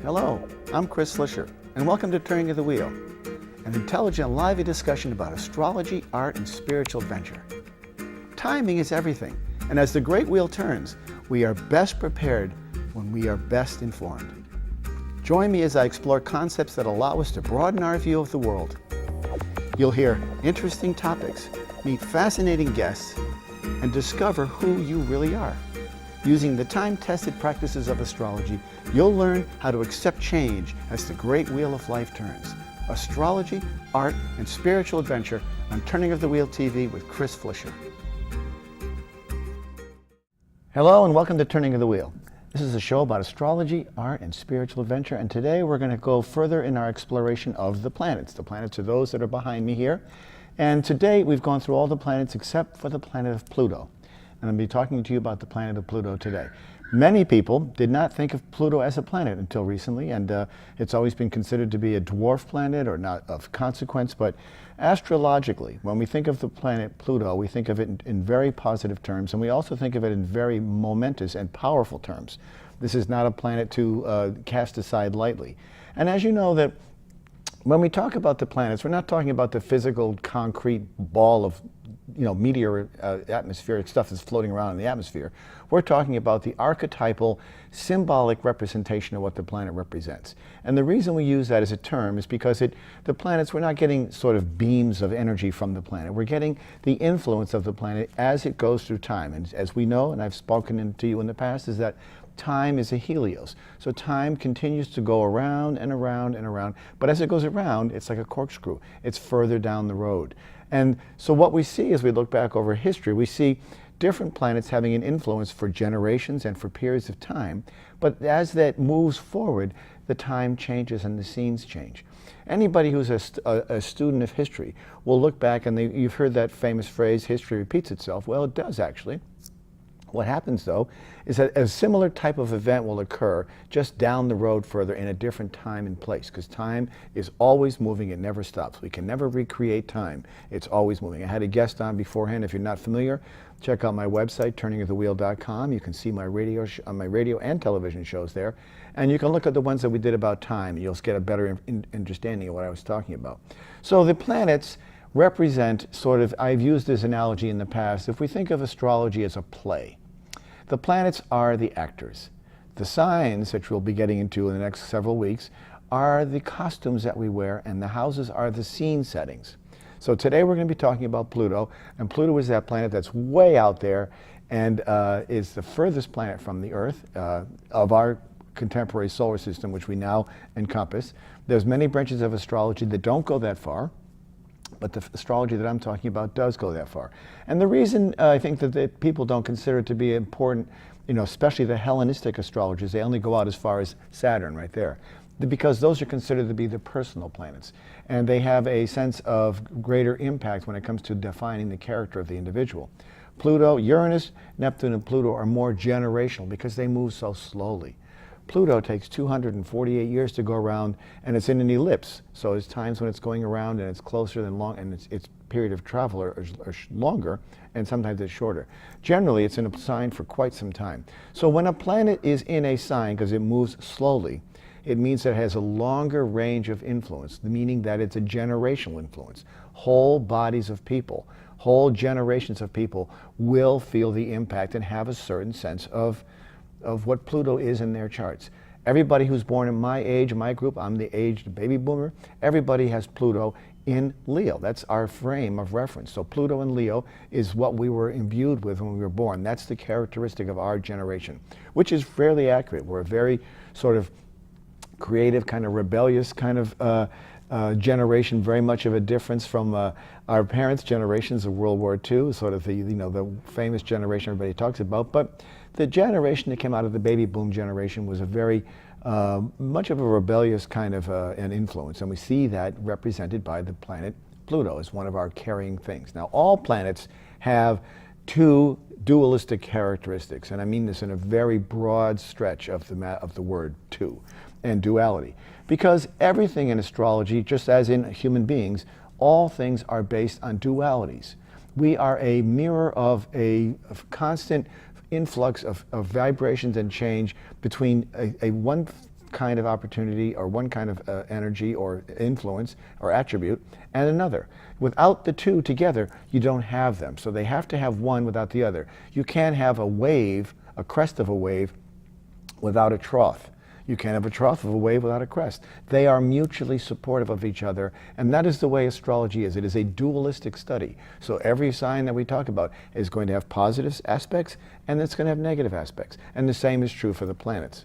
Hello, I'm Chris Slisher, and welcome to Turning of the Wheel, an intelligent, lively discussion about astrology, art, and spiritual adventure. Timing is everything, and as the great wheel turns, we are best prepared when we are best informed. Join me as I explore concepts that allow us to broaden our view of the world. You'll hear interesting topics, meet fascinating guests, and discover who you really are. Using the time-tested practices of astrology, you'll learn how to accept change as the great wheel of life turns. Astrology, art, and spiritual adventure on Turning of the Wheel TV with Chris Slisher. Hello and welcome to Turning of the Wheel. This is a show about astrology, art, and spiritual adventure, and today we're going to go further in our exploration of the planets. The planets are those that are behind me here, and today we've gone through all the planets except for the planet of Pluto. And I'll be talking to you about the planet of Pluto today. Many people did not think of Pluto as a planet until recently, and it's always been considered to be a dwarf planet or not of consequence, but astrologically, when we think of the planet Pluto, we think of it in very positive terms, and we also think of it in very momentous and powerful terms. This is not a planet to cast aside lightly. And as you know, that when we talk about the planets, we're not talking about the physical, concrete ball of meteor atmospheric stuff that's floating around in the atmosphere. We're talking about the archetypal, symbolic representation of what the planet represents. And the reason we use that as a term is because the planets, we're not getting sort of beams of energy from the planet. We're getting the influence of the planet as it goes through time. And as we know, and I've spoken to you in the past, is that time is a helios. So time continues to go around and around and around, but as it goes around, it's like a corkscrew. It's further down the road. And so what we see as we look back over history, we see different planets having an influence for generations and for periods of time, but as that moves forward, the time changes and the scenes change. Anybody who's a student of history will look back and you've heard that famous phrase, history repeats itself. Well, it does actually. What happens, though, is that a similar type of event will occur just down the road further in a different time and place, because time is always moving, it never stops. We can never recreate time. It's always moving. I had a guest on beforehand. If you're not familiar, check out my website, turningofthewheel.com. You can see my radio and television shows there, and you can look at the ones that we did about time, and you'll get a better understanding of what I was talking about. So the planets represent sort of, I've used this analogy in the past, if we think of astrology as a play, the planets are the actors. The signs, which we'll be getting into in the next several weeks, are the costumes that we wear, and the houses are the scene settings. So today we're going to be talking about Pluto, and Pluto is that planet that's way out there and is the furthest planet from the Earth of our contemporary solar system, which we now encompass. There's many branches of astrology that don't go that far, but the astrology that I'm talking about does go that far. And the reason I think that people don't consider it to be important, especially the Hellenistic astrologers, they only go out as far as Saturn right there, because those are considered to be the personal planets. And they have a sense of greater impact when it comes to defining the character of the individual. Pluto, Uranus, Neptune, and Pluto are more generational because they move so slowly. Pluto takes 248 years to go around, and it's in an ellipse. So there's times when it's going around and it's closer than long, and its period of travel are longer, and sometimes it's shorter. Generally, it's in a sign for quite some time. So when a planet is in a sign, because it moves slowly, it means that it has a longer range of influence, meaning that it's a generational influence. Whole bodies of people, whole generations of people will feel the impact and have a certain sense of what Pluto is in their charts. Everybody who's born in my age, my group, I'm the aged baby boomer, everybody has Pluto in Leo. That's our frame of reference. So Pluto in Leo is what we were imbued with when we were born. That's the characteristic of our generation, which is fairly accurate. We're a very sort of creative, kind of rebellious kind of generation, very much of a difference from our parents' generations of World War II, sort of the famous generation everybody talks about. But the generation that came out of the baby boom generation was a very much of a rebellious kind of an influence, and we see that represented by the planet Pluto as one of our carrying things. Now, all planets have two dualistic characteristics, and I mean this in a very broad stretch of the word two, and duality. Because everything in astrology, just as in human beings, all things are based on dualities. We are a mirror of a constant influx of vibrations and change between a one kind of opportunity or one kind of energy or influence or attribute and another. Without the two together, you don't have them. So they have to have one without the other. You can't have a wave, a crest of a wave, without a trough. You can't have a trough of a wave without a crest. They are mutually supportive of each other, and that is the way astrology is. It is a dualistic study. So every sign that we talk about is going to have positive aspects, and it's going to have negative aspects. And the same is true for the planets.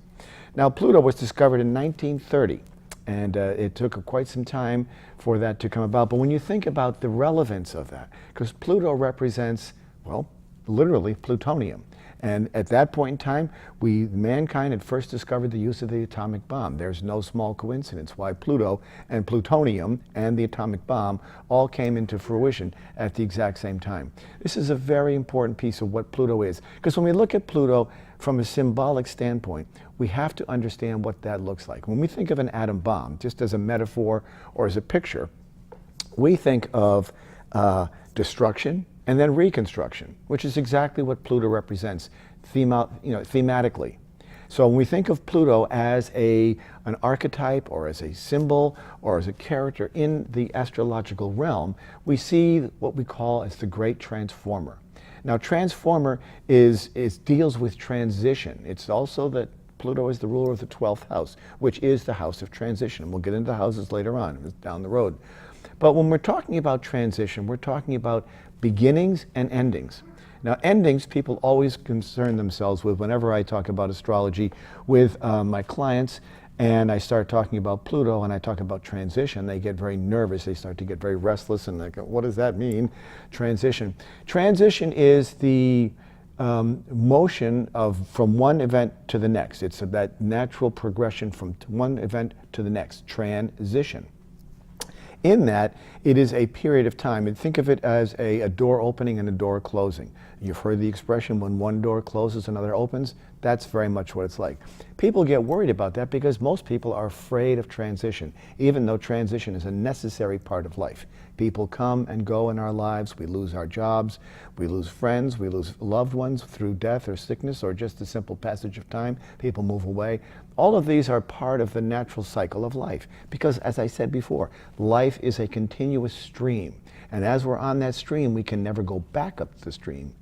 Now, Pluto was discovered in 1930, and it took quite some time for that to come about. But when you think about the relevance of that, because Pluto represents, well, literally plutonium. And at that point in time, mankind had first discovered the use of the atomic bomb. There's no small coincidence why Pluto and plutonium and the atomic bomb all came into fruition at the exact same time. This is a very important piece of what Pluto is. Because when we look at Pluto from a symbolic standpoint, we have to understand what that looks like. When we think of an atom bomb, just as a metaphor or as a picture, we think of destruction, and then reconstruction, which is exactly what Pluto represents thematically. So when we think of Pluto as an archetype or as a symbol or as a character in the astrological realm, we see what we call as the great transformer. Now, transformer deals with transition. It's also that Pluto is the ruler of the 12th house, which is the house of transition. And we'll get into the houses later on, down the road. But when we're talking about transition, we're talking about beginnings and endings. Now, endings, people always concern themselves with whenever I talk about astrology with my clients, and I start talking about Pluto and I talk about transition, they get very nervous. They start to get very restless and they go, what does that mean, transition? Transition is the motion from one event to the next. It's that natural progression from one event to the next, transition. In that, it is a period of time, and think of it as a door opening and a door closing. You've heard the expression, when one door closes, another opens. That's very much what it's like. People get worried about that because most people are afraid of transition, even though transition is a necessary part of life. People come and go in our lives. We lose our jobs, we lose friends, we lose loved ones through death or sickness or just a simple passage of time. People move away. All of these are part of the natural cycle of life because, as I said before, life is a continuous stream. And as we're on that stream, we can never go back up the stream,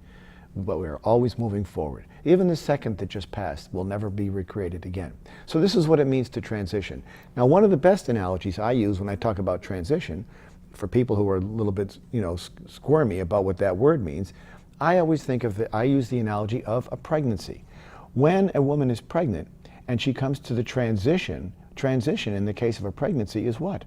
but we are always moving forward. Even the second that just passed will never be recreated again. So this is what it means to transition. Now, one of the best analogies I use when I talk about transition, for people who are a little bit, squirmy about what that word means, I always think I use the analogy of a pregnancy. When a woman is pregnant and she comes to the transition in the case of a pregnancy is what?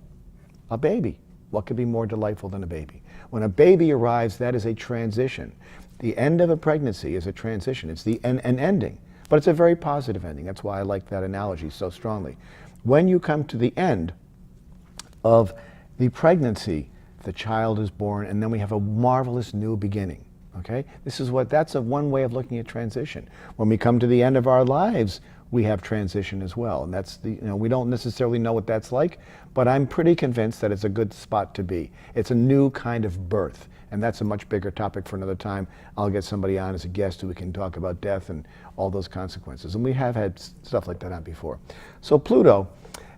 A baby. What could be more delightful than a baby? When a baby arrives, that is a transition. The end of a pregnancy is a transition. It's an ending, but it's a very positive ending. That's why I like that analogy so strongly. When you come to the end of the pregnancy, the child is born, and then we have a marvelous new beginning. Okay? That's one way of looking at transition. When we come to the end of our lives, we have transition as well. And we don't necessarily know what that's like, but I'm pretty convinced that it's a good spot to be. It's a new kind of birth. And that's a much bigger topic for another time. I'll get somebody on as a guest who can talk about death and all those consequences. And we have had stuff like that on before. So Pluto,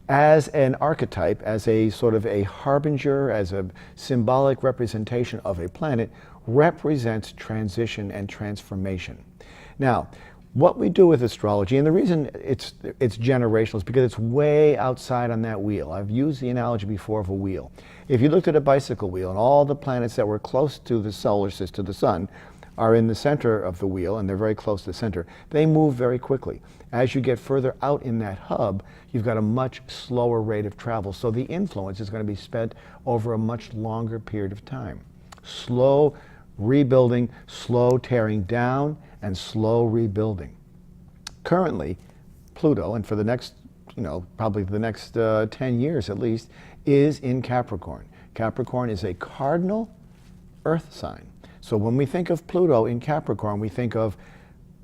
as an archetype, as a sort of a harbinger, as a symbolic representation of a planet, represents transition and transformation. Now, what we do with astrology, and the reason it's generational is because it's way outside on that wheel. I've used the analogy before of a wheel. If you looked at a bicycle wheel and all the planets that were close to the solar system, the sun, are in the center of the wheel, and they're very close to the center, they move very quickly. As you get further out in that hub, you've got a much slower rate of travel. So the influence is going to be spent over a much longer period of time. Slow rebuilding, slow tearing down, and slow rebuilding. Currently, Pluto, and for the next, probably the next 10 years at least, is in Capricorn. Capricorn is a cardinal earth sign. So when we think of Pluto in Capricorn, we think of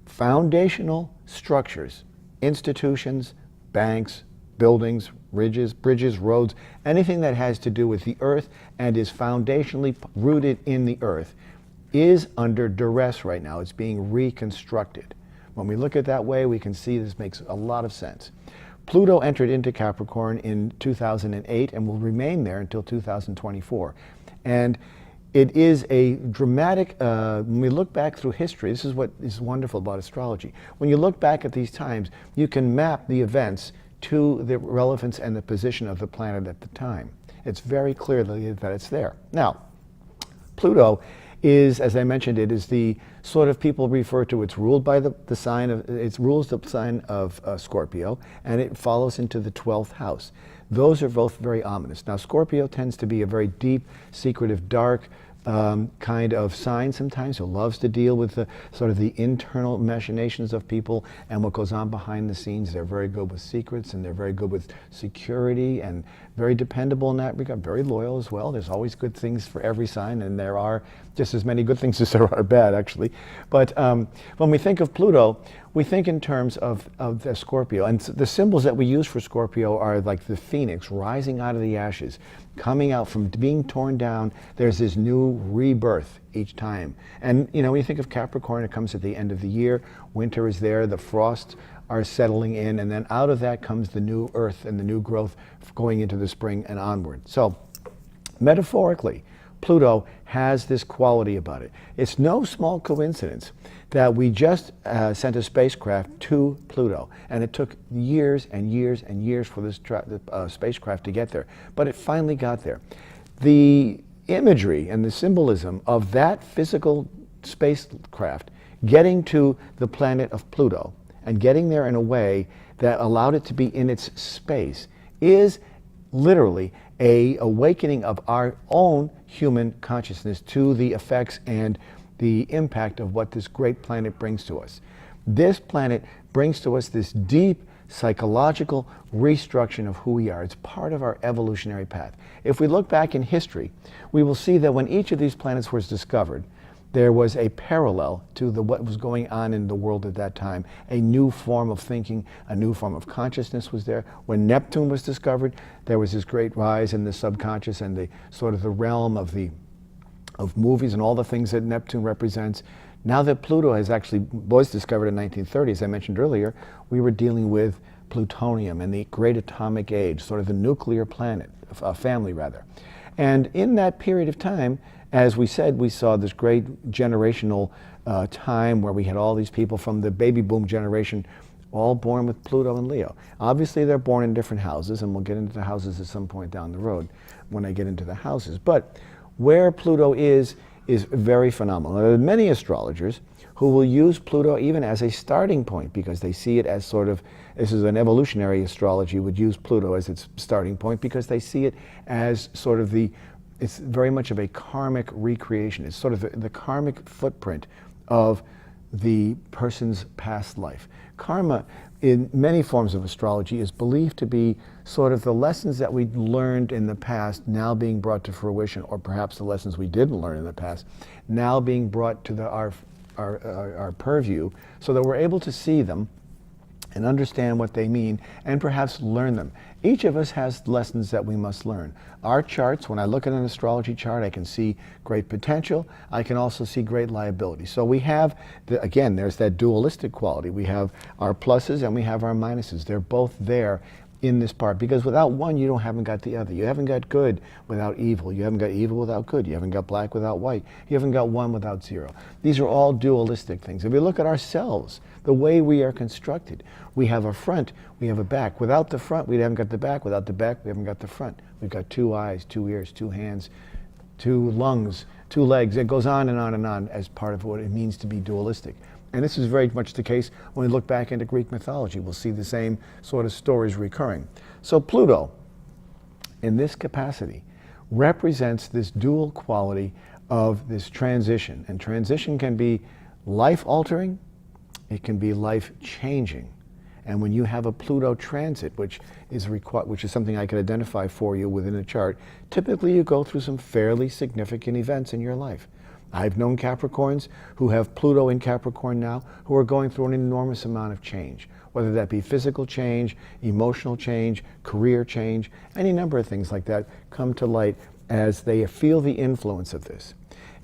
foundational structures, institutions, banks, buildings, bridges, roads, anything that has to do with the earth and is foundationally rooted in the earth is under duress right now. It's being reconstructed. When we look at it that way, we can see this makes a lot of sense. Pluto entered into Capricorn in 2008 and will remain there until 2024. And it is a dramatic, when we look back through history, this is what is wonderful about astrology. When you look back at these times, you can map the events to the relevance and the position of the planet at the time. It's very clear that it's there. Now, Pluto is, as I mentioned, it is the sort of people refer to, it's ruled by the sign of, it rules the sign of Scorpio, and it follows into the 12th house. Those are both very ominous. Now, Scorpio tends to be a very deep, secretive, dark kind of sign sometimes, who loves to deal with the sort of the internal machinations of people and what goes on behind the scenes. They're very good with secrets, and they're very good with security, and very dependable in that regard, very loyal as well. There's always good things for every sign, and there are just as many good things as there are bad, actually. But when we think of Pluto, we think in terms of the Scorpio. And the symbols that we use for Scorpio are like the phoenix rising out of the ashes, coming out from being torn down. There's this new rebirth each time. And you know, when you think of Capricorn, it comes at the end of the year. Winter is there, the frosts are settling in, and then out of that comes the new earth and the new growth going into the spring and onward. So metaphorically, Pluto has this quality about it. It's no small coincidence that we just sent a spacecraft to Pluto, and it took years and years and years for this spacecraft to get there, but it finally got there. The imagery and the symbolism of that physical spacecraft getting to the planet of Pluto and getting there in a way that allowed it to be in its space is literally a awakening of our own human consciousness to the effects and the impact of what this great planet brings to us. This planet brings to us this deep psychological restructuring of who we are. It's part of our evolutionary path. If we look back in history, we will see that when each of these planets was discovered, there was a parallel to what was going on in the world at that time. A new form of thinking, a new form of consciousness was there. When Neptune was discovered, there was this great rise in the subconscious and the sort of the realm of movies and all the things that Neptune represents. Now that Pluto was discovered in 1930, as I mentioned earlier, we were dealing with plutonium and the great atomic age, sort of the nuclear planet, family rather. And in that period of time, as we said, we saw this great generational time where we had all these people from the baby boom generation all born with Pluto and Leo. Obviously, they're born in different houses, and we'll get into the houses at some point down the road when I get into the houses. But where Pluto is very phenomenal. There are many astrologers who will use Pluto even as a starting point because they see it as sort of, this is an evolutionary astrology, would use Pluto as its starting point because they see it as sort of it's very much of a karmic recreation. It's sort of the karmic footprint of the person's past life. Karma, in many forms of astrology, is believed to be sort of the lessons that we learned in the past now being brought to fruition, or perhaps the lessons we didn't learn in the past now being brought to our purview so that we're able to see them and understand what they mean and perhaps learn them. Each of us has lessons that we must learn. Our charts, when I look at an astrology chart, I can see great potential. I can also see great liability. So we have, again, there's that dualistic quality. We have our pluses and we have our minuses. They're both there in this part, because without one, you haven't got the other. You haven't got good without evil. You haven't got evil without good. You haven't got black without white. You haven't got one without zero. These are all dualistic things. If we look at ourselves, the way we are constructed, we have a front, we have a back. Without the front, we haven't got the back. Without the back, we haven't got the front. We've got 2 eyes, 2 ears, 2 hands, 2 lungs, 2 legs. It goes on and on and on as part of what it means to be dualistic. And this is very much the case when we look back into Greek mythology. We'll see the same sort of stories recurring. So Pluto, in this capacity, represents this dual quality of this transition. And transition can be life-altering, it can be life-changing. And when you have a Pluto transit, which is something I can identify for you within a chart, typically you go through some fairly significant events in your life. I've known Capricorns who have Pluto in Capricorn now who are going through an enormous amount of change, whether that be physical change, emotional change, career change, any number of things like that come to light as they feel the influence of this.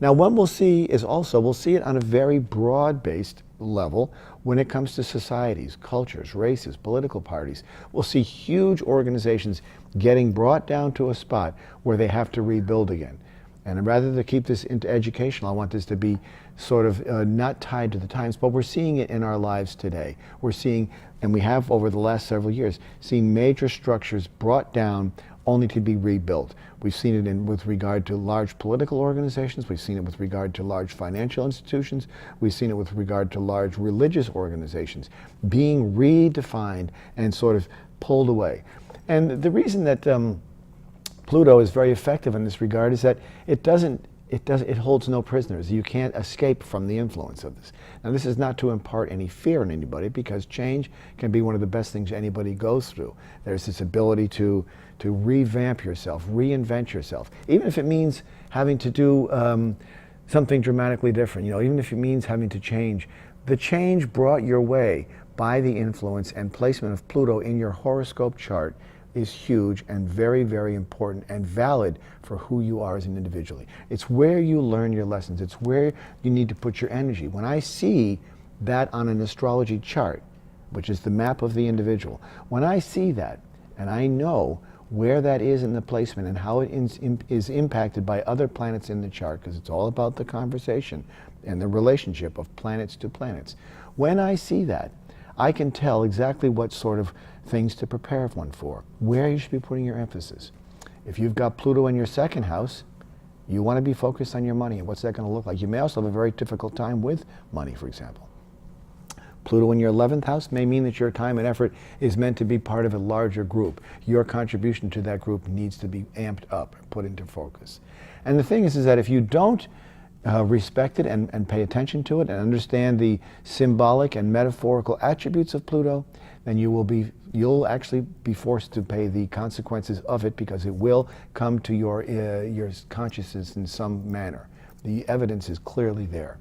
Now, what we'll see is also, we'll see it on a very broad-based level When it comes to societies, cultures, races, political parties, we'll see huge organizations getting brought down to a spot where they have to rebuild again. And rather than keep this into educational, I want this to be sort of not tied to the times, but we're seeing it in our lives today. We're seeing, and we have over the last several years, seen major structures brought down only to be rebuilt. We've seen it with regard to large political organizations. We've seen it with regard to large financial institutions. We've seen it with regard to large religious organizations being redefined and sort of pulled away. And the reason that Pluto is very effective in this regard is that it holds no prisoners. You can't escape from the influence of this. Now, this is not to impart any fear in anybody, because change can be one of the best things anybody goes through. There's this ability to revamp yourself, reinvent yourself, even if it means having to do something dramatically different. Even if it means having to change. The change brought your way by the influence and placement of Pluto in your horoscope chart is huge and very, very important and valid for who you are as an individual. It's where you learn your lessons. It's where you need to put your energy. When I see that on an astrology chart, which is the map of the individual, when I see that and I know where that is in the placement and how it is impacted by other planets in the chart, because it's all about the conversation and the relationship of planets to planets. When I see that, I can tell exactly what sort of things to prepare one for, where you should be putting your emphasis. If you've got Pluto in your second house, you want to be focused on your money and what's that going to look like. You may also have a very difficult time with money, for example. Pluto in your 11th house may mean that your time and effort is meant to be part of a larger group. Your contribution to that group needs to be amped up, put into focus. And the thing is that if you don't respect it and pay attention to it and understand the symbolic and metaphorical attributes of Pluto, then you'll actually be forced to pay the consequences of it, because it will come to your consciousness in some manner. The evidence is clearly there.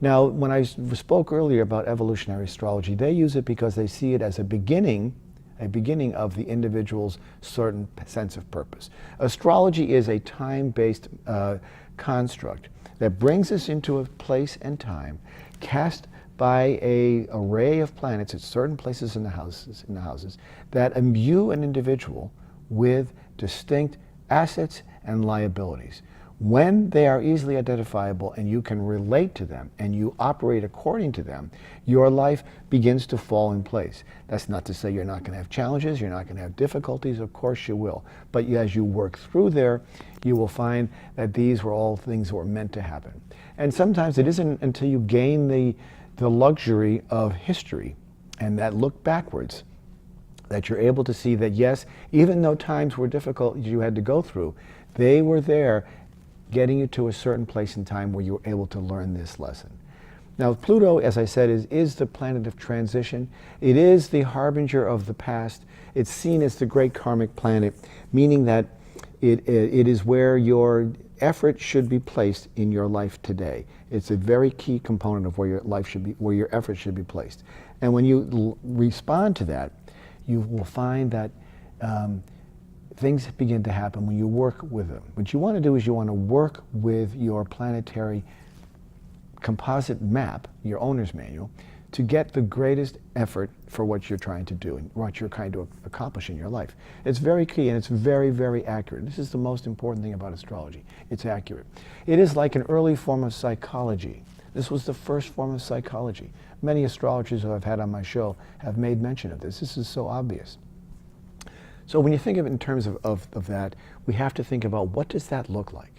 Now, when I spoke earlier about evolutionary astrology, they use it because they see it as a beginning of the individual's certain sense of purpose. Astrology is a time-based construct that brings us into a place and time cast by an array of planets at certain places in the houses that imbue an individual with distinct assets and liabilities. When they are easily identifiable and you can relate to them and you operate according to them, your life begins to fall in place. That's not to say you're not going to have challenges, you're not going to have difficulties, of course you will. But as you work through there, you will find that these were all things that were meant to happen. And sometimes it isn't until you gain the luxury of history and that look backwards that you're able to see that, yes, even though times were difficult you had to go through, they were there getting you to a certain place in time where you were able to learn this lesson. Now, Pluto, as I said, is the planet of transition. It is the harbinger of the past. It's seen as the great karmic planet, meaning that it is where your effort should be placed in your life today. It's a very key component of where your life should be, where your effort should be placed. And when you respond to that, you will find that things begin to happen when you work with them. What you want to do is you want to work with your planetary composite map, your owner's manual, to get the greatest effort for what you're trying to do and what you're trying to accomplish in your life. It's very key and it's very, very accurate. This is the most important thing about astrology. It's accurate. It is like an early form of psychology. This was the first form of psychology. Many astrologers who I've had on my show have made mention of this. This is so obvious. So when you think of it in terms of that, we have to think about what does that look like?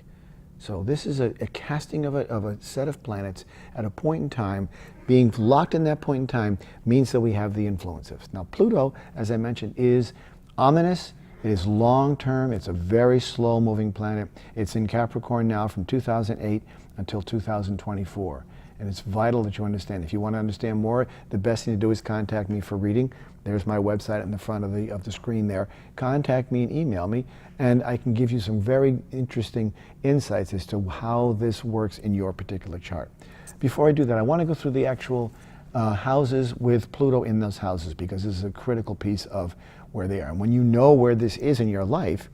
So this is a casting of a set of planets at a point in time. Being locked in that point in time means that we have the influences. Now Pluto, as I mentioned, is ominous. It is long-term. It's a very slow-moving planet. It's in Capricorn now from 2008 until 2024. And it's vital that you understand. If you want to understand more, the best thing to do is contact me for reading. There's my website in the front of the screen there. Contact me and email me, and I can give you some very interesting insights as to how this works in your particular chart. Before I do that, I want to go through the actual houses with Pluto in those houses, because this is a critical piece of where they are. And when you know where this is in your life,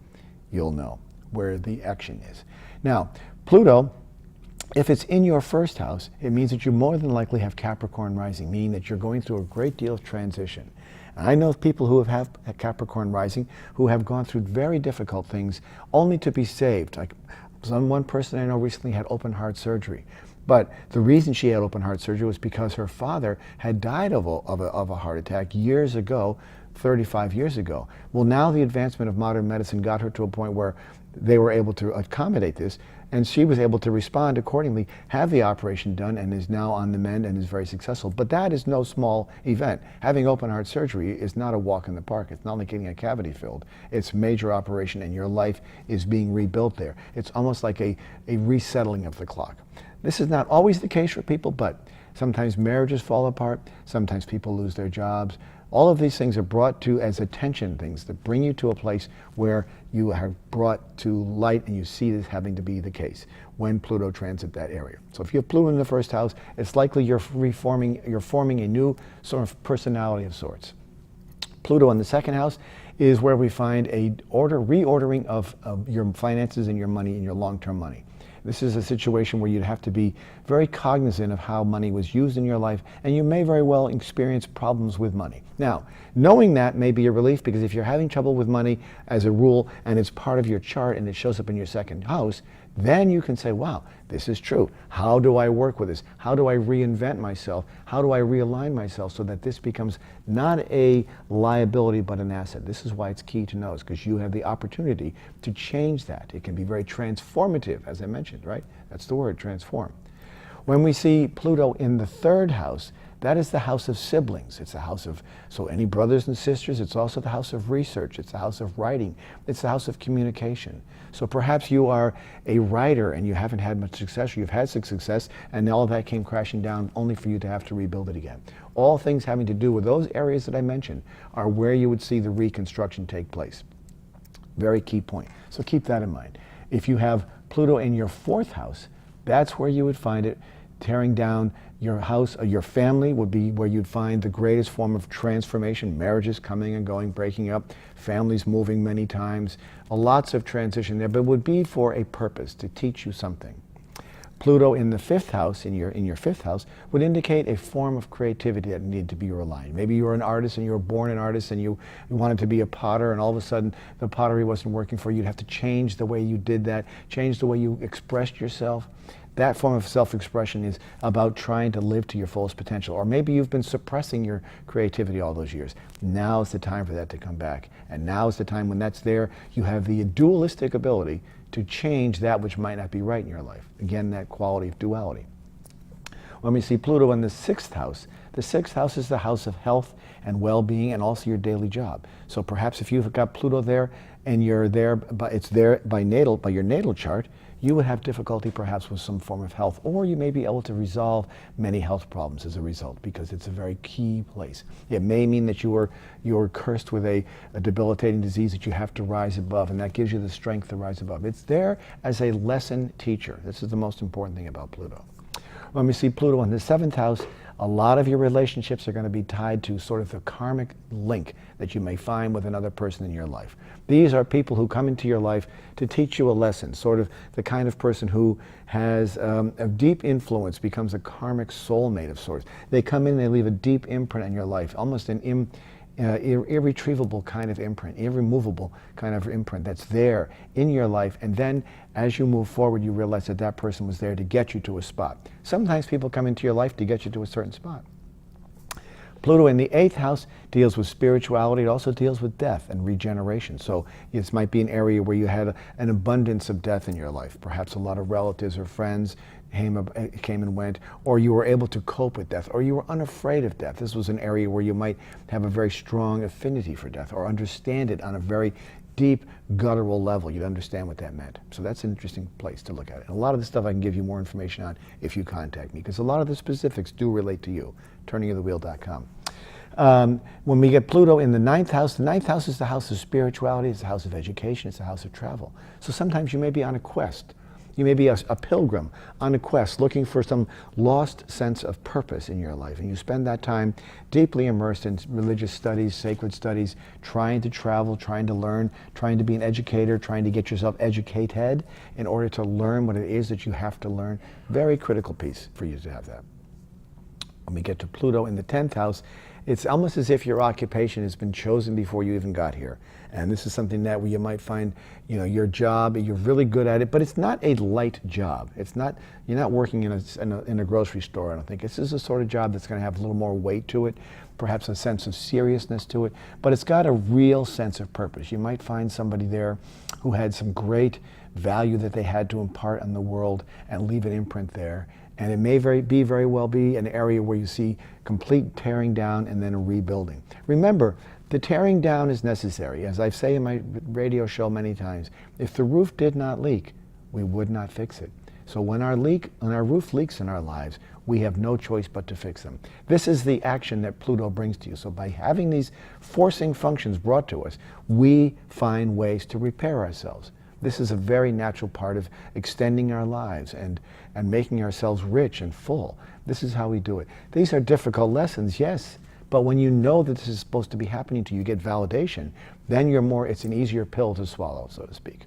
you'll know where the action is. Now, Pluto If it's in your first house, it means that you more than likely have Capricorn rising, meaning that you're going through a great deal of transition. And I know people who have a Capricorn rising who have gone through very difficult things only to be saved. Like one person I know recently had open heart surgery. But the reason she had open heart surgery was because her father had died of a heart attack years ago, 35 years ago. Well, now the advancement of modern medicine got her to a point where they were able to accommodate this, and she was able to respond accordingly, have the operation done, and is now on the mend and is very successful. But that is no small event. Having open heart surgery is not a walk in the park. It's not like getting a cavity filled. It's a major operation, and your life is being rebuilt there. It's almost like a resettling of the clock. This is not always the case for people, but sometimes marriages fall apart, sometimes people lose their jobs. All of these things are brought to as attention things that bring you to a place where you are brought to light and you see this having to be the case when Pluto transits that area. So if you have Pluto in the first house, it's likely you're forming a new sort of personality of sorts. Pluto in the second house is where we find a reordering of your finances and your money and your long-term money. This is a situation where you'd have to be very cognizant of how money was used in your life, and you may very well experience problems with money. Now, knowing that may be a relief, because if you're having trouble with money as a rule and it's part of your chart and it shows up in your second house, then you can say, wow, this is true. How do I work with this? How do I reinvent myself? How do I realign myself so that this becomes not a liability but an asset? This is why it's key to know, because you have the opportunity to change that. It can be very transformative, as I mentioned, right? That's the word, transform. When we see Pluto in the third house, that is the house of siblings. It's the house of, so any brothers and sisters. It's also the house of research. It's the house of writing. It's the house of communication. So perhaps you are a writer and you haven't had much success, or you've had some success, and all of that came crashing down only for you to have to rebuild it again. All things having to do with those areas that I mentioned are where you would see the reconstruction take place. Very key point. So keep that in mind. If you have Pluto in your fourth house, that's where you would find it tearing down your house. Your family would be where you'd find the greatest form of transformation. Marriages coming and going, breaking up, families moving many times, lots of transition there, but it would be for a purpose, to teach you something. Pluto in the fifth house, in your fifth house, would indicate a form of creativity that needed to be realigned. Maybe you were an artist and you were born an artist and you wanted to be a potter, and all of a sudden the pottery wasn't working for you. You'd have to change the way you did that, change the way you expressed yourself. That form of self-expression is about trying to live to your fullest potential. Or maybe you've been suppressing your creativity all those years. Now is the time for that to come back. And now is the time when that's there, you have the dualistic ability to change that which might not be right in your life. Again, that quality of duality. When we see Pluto in the sixth house is the house of health and well-being, and also your daily job. So perhaps if you've got Pluto there and you're there, but it's there by your natal chart, you would have difficulty perhaps with some form of health, or you may be able to resolve many health problems as a result, because it's a very key place. It may mean that you are cursed with a debilitating disease that you have to rise above, and that gives you the strength to rise above. It's there as a lesson teacher. This is the most important thing about Pluto. When we see Pluto in the seventh house, a lot of your relationships are going to be tied to sort of the karmic link that you may find with another person in your life. These are people who come into your life to teach you a lesson, sort of the kind of person who has a deep influence, becomes a karmic soulmate of sorts. They come in and they leave a deep imprint in your life, almost an irretrievable kind of imprint, irremovable kind of imprint that's there in your life. And then as you move forward, you realize that that person was there to get you to a spot. Sometimes people come into your life to get you to a certain spot. Pluto in the eighth house deals with spirituality. It also deals with death and regeneration. So this might be an area where you had an abundance of death in your life. Perhaps a lot of relatives or friends came and went, or you were able to cope with death, or you were unafraid of death. This was an area where you might have a very strong affinity for death, or understand it on a very deep, guttural level. You'd understand what that meant. So that's an interesting place to look at it. And a lot of this stuff I can give you more information on if you contact me, because a lot of the specifics do relate to you. TurningOfTheWheel.com. When we get Pluto in the ninth house is the house of spirituality, it's the house of education, it's the house of travel. So sometimes you may be on a quest. You may be a pilgrim on a quest looking for some lost sense of purpose in your life, and you spend that time deeply immersed in religious studies, sacred studies, trying to travel, trying to learn, trying to be an educator, trying to get yourself educated in order to learn what it is that you have to learn. Very critical piece for you to have that. When we get to Pluto in the 10th house, it's almost as if your occupation has been chosen before you even got here. And this is something that you might find, your job, you're really good at it, but it's not a light job. It's not, you're not working in a grocery store, I don't think. This is a sort of job that's going to have a little more weight to it, perhaps a sense of seriousness to it, but it's got a real sense of purpose. You might find somebody there who had some great value that they had to impart on the world and leave an imprint there. And it may very well be an area where you see complete tearing down and then a rebuilding. Remember, the tearing down is necessary. As I say in my radio show many times, if the roof did not leak, we would not fix it. So when our roof leaks in our lives, we have no choice but to fix them. This is the action that Pluto brings to you. So by having these forcing functions brought to us, we find ways to repair ourselves. This is a very natural part of extending our lives and making ourselves rich and full. This is how we do it. These are difficult lessons, yes, but when you know that this is supposed to be happening to you, you get validation, then it's an easier pill to swallow, so to speak.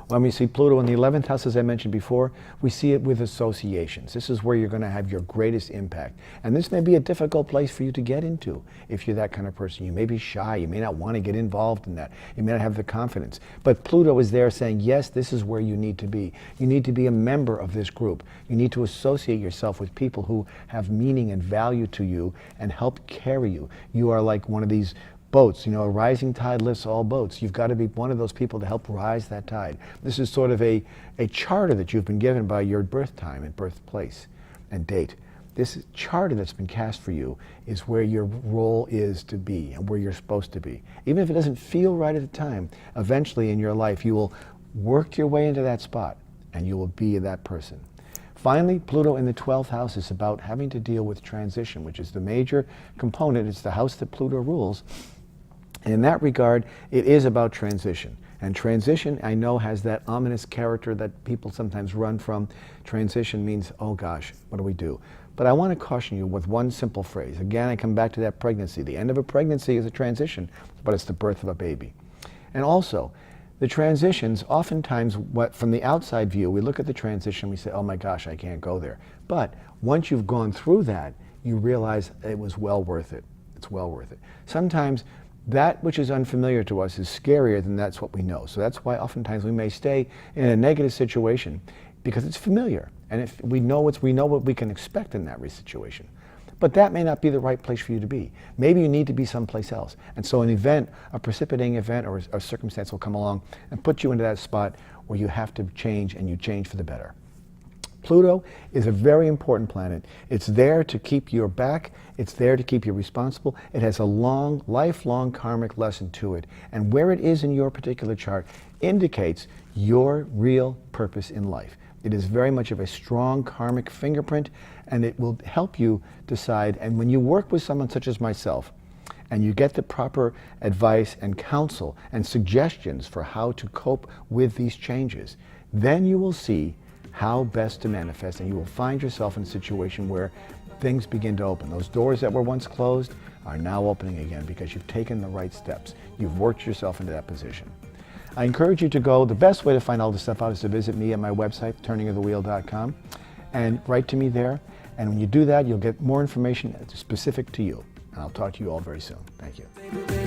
When we see Pluto in the 11th house, as I mentioned before, we see it with associations. This is where you're going to have your greatest impact. And this may be a difficult place for you to get into if you're that kind of person. You may be shy. You may not want to get involved in that. You may not have the confidence. But Pluto is there saying, yes, this is where you need to be. You need to be a member of this group. You need to associate yourself with people who have meaning and value to you and help carry you. You are like one of these boats, a rising tide lifts all boats. You've got to be one of those people to help rise that tide. This is sort of a charter that you've been given by your birth time and birthplace and date. This charter that's been cast for you is where your role is to be and where you're supposed to be. Even if it doesn't feel right at the time, eventually in your life you will work your way into that spot and you will be that person. Finally, Pluto in the 12th house is about having to deal with transition, which is the major component. It's the house that Pluto rules. And in that regard, it is about transition. And transition, I know, has that ominous character that people sometimes run from. Transition means, oh gosh, what do we do? But I want to caution you with one simple phrase. Again, I come back to that pregnancy. The end of a pregnancy is a transition, but it's the birth of a baby. And also, the transitions, oftentimes, from the outside view, we look at the transition, we say, oh my gosh, I can't go there. But once you've gone through that, you realize it was well worth it. It's well worth it. Sometimes that which is unfamiliar to us is scarier than that's what we know. So that's why oftentimes we may stay in a negative situation because it's familiar. And if we know what we can expect in that situation. But that may not be the right place for you to be. Maybe you need to be someplace else. And so an event, a precipitating event or a circumstance will come along and put you into that spot where you have to change, and you change for the better. Pluto is a very important planet. It's there to keep your back. It's there to keep you responsible. It has a lifelong karmic lesson to it. And where it is in your particular chart indicates your real purpose in life. It is very much of a strong karmic fingerprint, and it will help you decide. And when you work with someone such as myself, and you get the proper advice and counsel and suggestions for how to cope with these changes, then you will see how best to manifest, and you will find yourself in a situation where things begin to open. Those doors that were once closed are now opening again because you've taken the right steps. You've worked yourself into that position. I encourage you to go. The best way to find all this stuff out is to visit me at my website, turningofthewheel.com, and write to me there. And when you do that, you'll get more information specific to you. And I'll talk to you all very soon. Thank you.